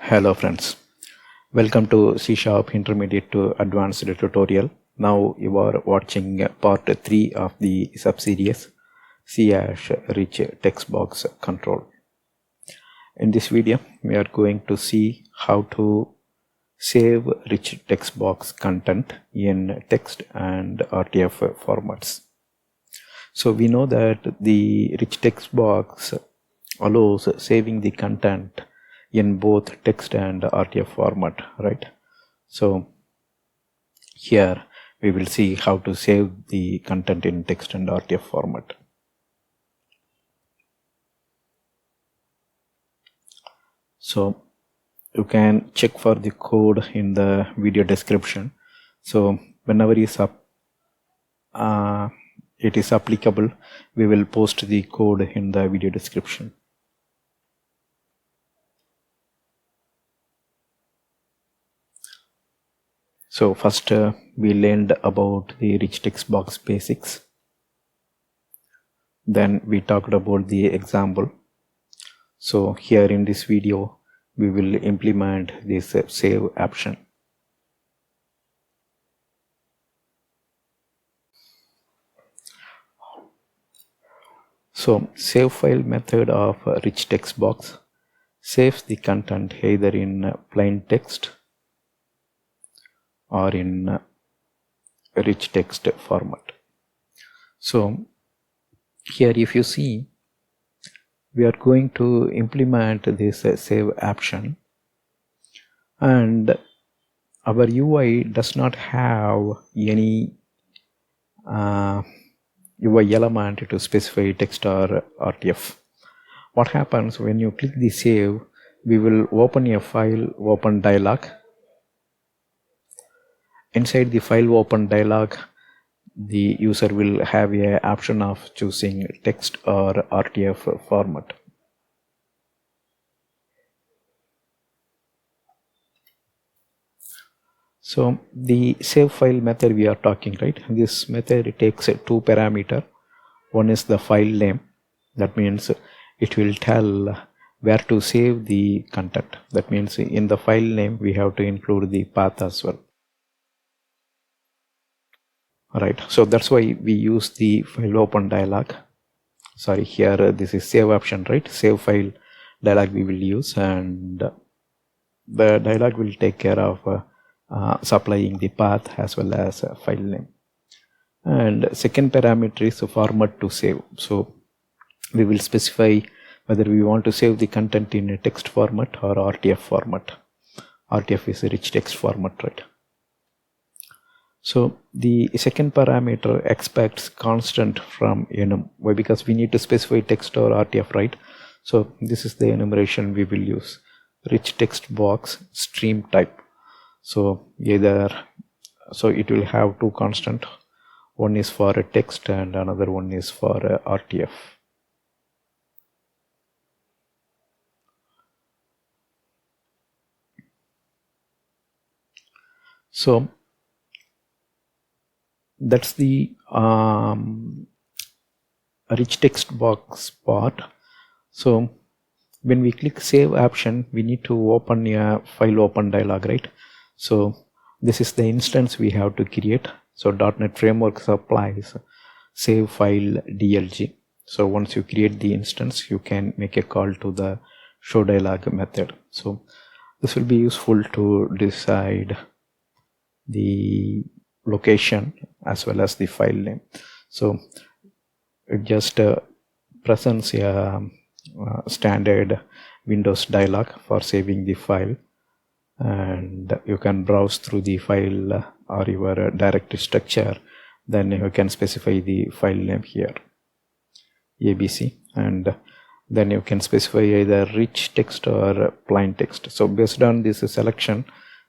Hello friends, welcome to C# Intermediate to Advanced tutorial. Now you are watching part 3 of the subseries C#Rich Text Box Control. In this video, we are going to see how to save rich text box content in text and RTF formats. So we know that the rich text box allows saving the content in both text and RTF format, right? So here we will see how to save the content in text and RTF format. So you can check for the code in the video description. So whenever it is applicable, we will post the code in the video description. So first we learned about the rich text box basics. Then we talked about the example. So here in this video we will implement this save option. So save file method of rich text box saves the content either in plain text or in rich text format. So here if you see, we are going to implement this save option, and our UI does not have any UI element to specify text or RTF. What happens when you click the save, we will open a file open dialog. Inside the file open dialog, the user will have an option of choosing text or RTF format. So the save file method we are talking, right? This method takes two parameters. One is the file name. That means it will tell where to save the content. That means in the file name we have to include the path as well. Right, so that's why we use the file open dialog. Sorry, here this is save option, right? Save file dialog we will use, and the dialog will take care of supplying the path as well as file name. And second parameter is format to save. So we will specify whether we want to save the content in a text format or RTF format. RTF is a rich text format, right? So the second parameter expects constant from enum. Why? Because we need to specify text or RTF, right? So this is the enumeration we will use. Rich text box stream type. So so it will have two constant. One is for a text and another one is for a RTF. So that's the rich text box part. So when we click save option, we need to open a file open dialog, right? So this is the instance we have to create. So .NET Framework supplies save file DLG. So once you create the instance, you can make a call to the show dialog method. So this will be useful to decide the location as well as the file name. So it just presents a standard Windows dialog for saving the file, and you can browse through the file or your directory structure. Then you can specify the file name here, ABC, and then you can specify either rich text or plain text. So based on this selection,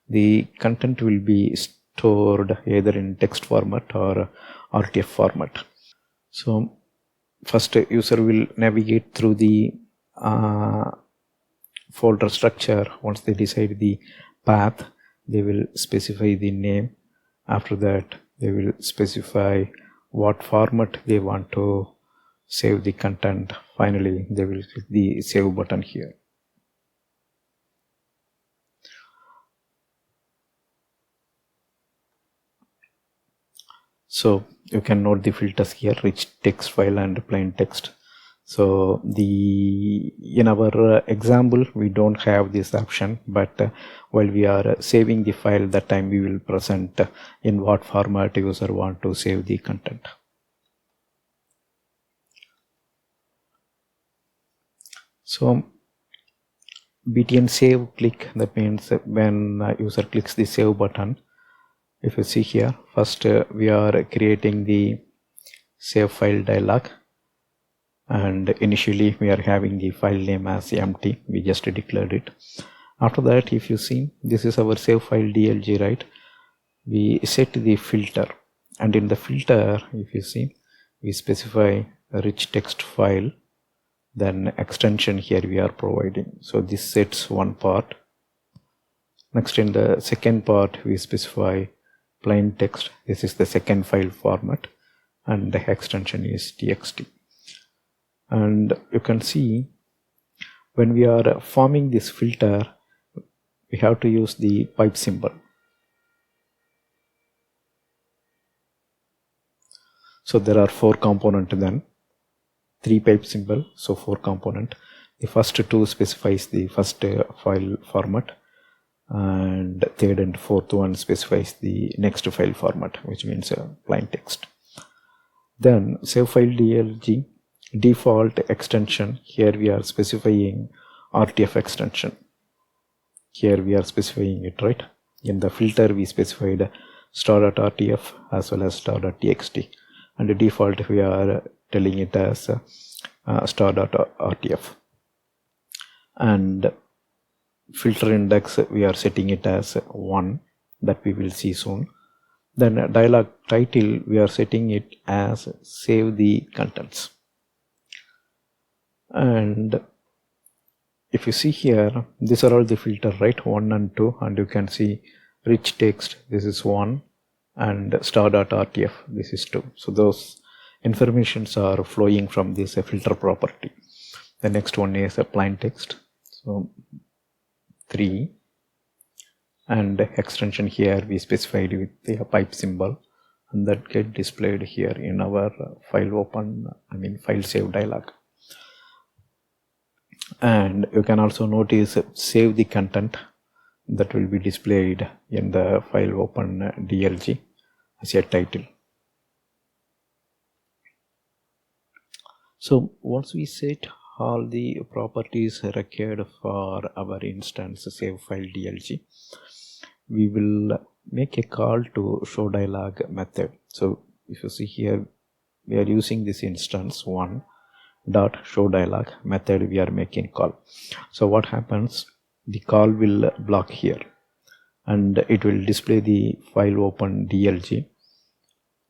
the content will be stored either in text format or RTF format. So first user will navigate through the folder structure. Once they decide the path, they will specify the name. After that, they will specify what format they want to save the content. Finally, they will click the save button here. So you can note the filters here, rich text file and plain text. So in our example we don't have this option, but while we are saving the file, that time we will present in what format user want to save the content. So btn save click, that means when user clicks the save button, if you see here, first we are creating the save file dialog, and initially we are having the file name as empty, we just declared it. After that, if you see, this is our save file DLG, right? We set the filter, and in the filter, if you see, we specify a rich text file, then extension here we are providing. So this sets one part. Next, in the second part, we specify plain text. This is the second file format, and the extension is txt. And you can see when we are forming this filter, we have to use the pipe symbol. So there are 4 components, then 3 pipe symbol, so 4 component. The first 2 specifies the first file format, and third and fourth one specifies the next file format, which means plain text. Then save file DLG default extension, here we are specifying RTF extension. Here we are specifying it, right? In the filter we specified star.rtf as well as star.txt, and the default we are telling it as star.rtf, and filter index we are setting it as 1, that we will see soon. Then dialog title we are setting it as save the contents. And if you see here, these are all the filter, right? 1 and 2, and you can see rich text, this is 1, and star.rtf, this is 2. So those informations are flowing from this filter property. The next one is a plain text, so 3, and extension here we specified with the pipe symbol, and that get displayed here in our file save dialog. And you can also notice save the content, that will be displayed in the file open DLG as a title. So once we set all the properties required for our instance save file DLG, we will make a call to show dialog method. So if you see here, we are using this instance 1 dot show dialog method, we are making call. So what happens, the call will block here, and it will display the file open DLG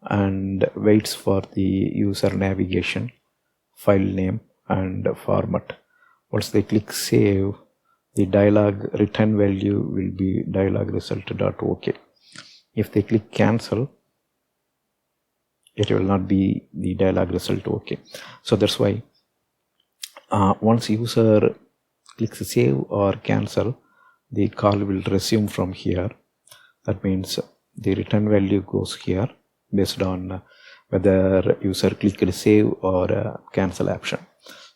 and waits for the user navigation, file name and format. Once they click save, the dialog return value will be dialog result.ok. If they click cancel, it will not be the dialog result ok. So that's why once user clicks save or cancel, the call will resume from here. That means the return value goes here based on whether user clicked save or cancel option.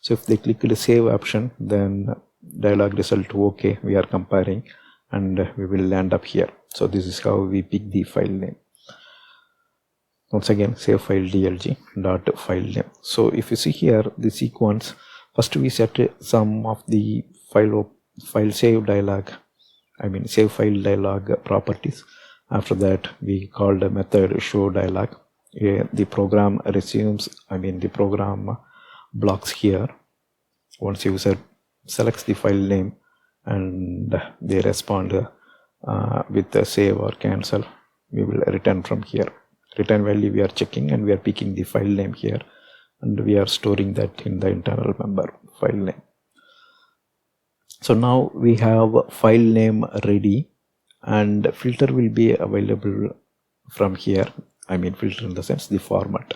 So if they clicked save option, then dialog result ok, we are comparing, and we will land up here. So this is how we pick the file name. Once again, save file DLG dot file name. So if you see here the sequence, first we set some of the save file dialog properties. After that we called a method show dialog. The program resumes, the program blocks here once user selects the file name and they respond with the save or cancel. We will return from here. Return value we are checking, and we are picking the file name here, and we are storing that in the internal member file name. So now we have file name ready, and filter will be available from here. Filter in the sense the format.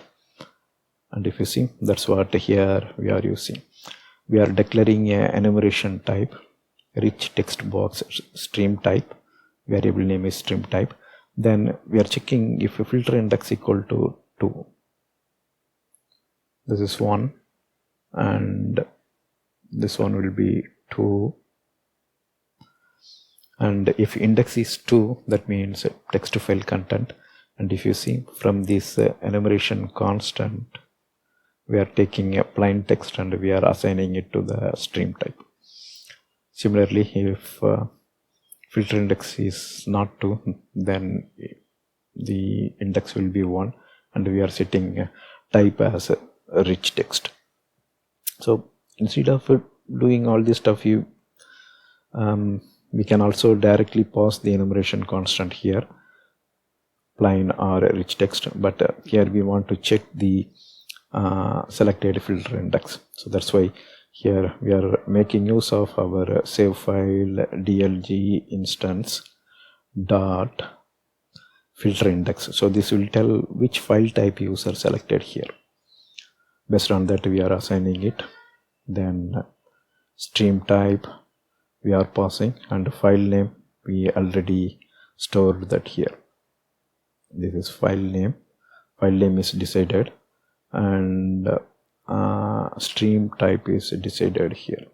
And if you see, that's what here we are using. We are declaring a enumeration type, rich text box stream type, variable name is stream type. Then we are checking if a filter index equal to 2. This is 1 and this one will be 2. And if index is 2, that means text file content. And if you see from this enumeration constant, we are taking a plain text and we are assigning it to the stream type. Similarly, if filter index is not 2, then the index will be 1 and we are setting type as a rich text. So instead of doing all this stuff, we can also directly pass the enumeration constant here, plain or rich text, but here we want to check the selected filter index. So that's why here we are making use of our save file dlg instance dot filter index. So this will tell which file type user selected here. Based on that, we are assigning it. Then stream type we are passing, and file name we already stored that here. This is file name. File name is decided, and stream type is decided here.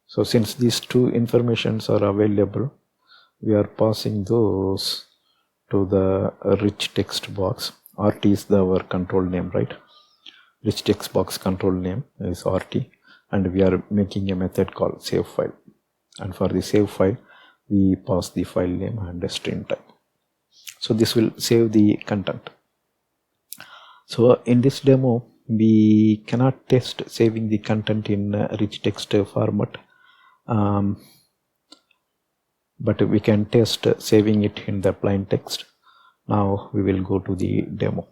So since these two informations are available, we are passing those to the rich text box. RT is our control name, right? Rich text box control name is RT, and we are making a method called save file. And for the save file, we pass the file name and the stream type. So this will save the content. So in this demo, we cannot test saving the content in rich text format, but we can test saving it in the plain text. Now we will go to the demo.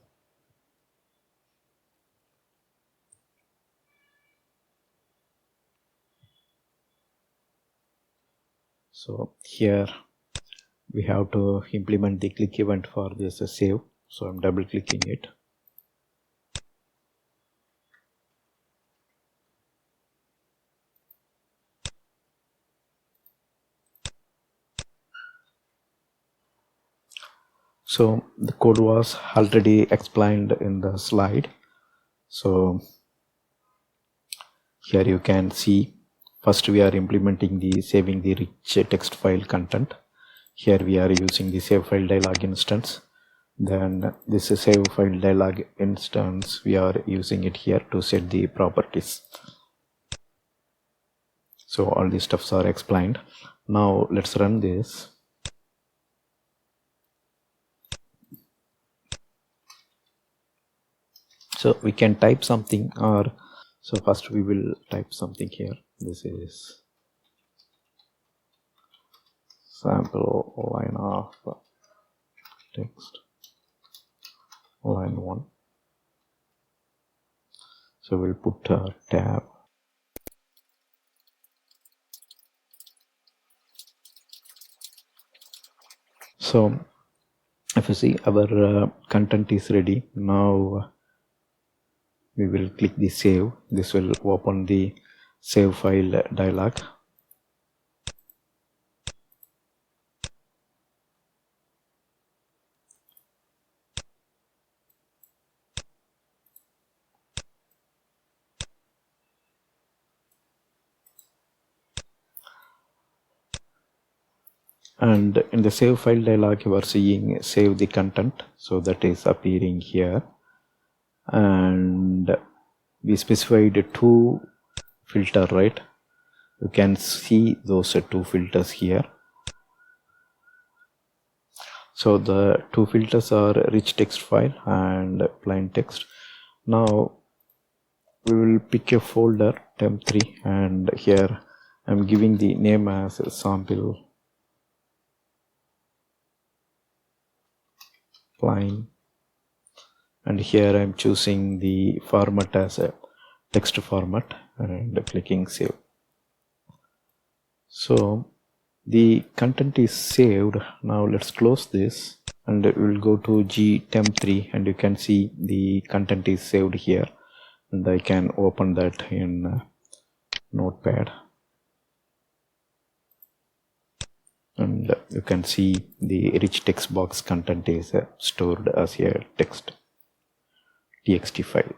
So here we have to implement the click event for this save. So I'm double clicking it. So the code was already explained in the slide. So here you can see, first we are implementing the saving the rich text file content. Here we are using the save file dialog instance. Then this is save file dialog instance, we are using it here to set the properties. So all these stuffs are explained. Now let's run this. So we can type something, or so first we will type something here. This is sample line of text, line 1. So we'll put a tab. So if you see, our content is ready. Now we will click the save. This will open the save file dialog. And in the save file dialog, you are seeing save the content. So that is appearing here. And we specified 2 filter, right? You can see those 2 filters here. So the 2 filters are rich text file and plain text. Now we will pick a folder temp3, and here I'm giving the name as a sample plain, and here I'm choosing the format as a text format and clicking save. So the content is saved. Now let's close this and we'll go to gtemp3, and you can see the content is saved here, and I can open that in Notepad. and you can see the rich text box content is stored as a txt file.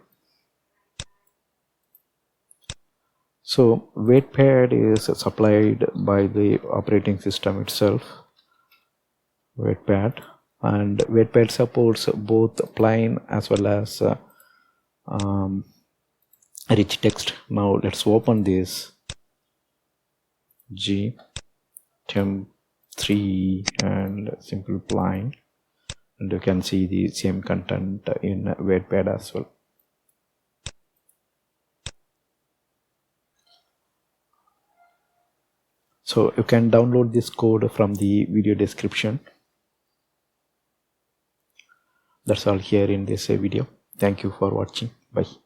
So WaitPad is supplied by the operating system itself, WaitPad, and WaitPad supports both plain as well as rich text. Now let's open this gtemp3 and simple plain, and you can see the same content in WaitPad as well. So you can download this code from the video description. That's all here in this video. Thank you for watching. Bye.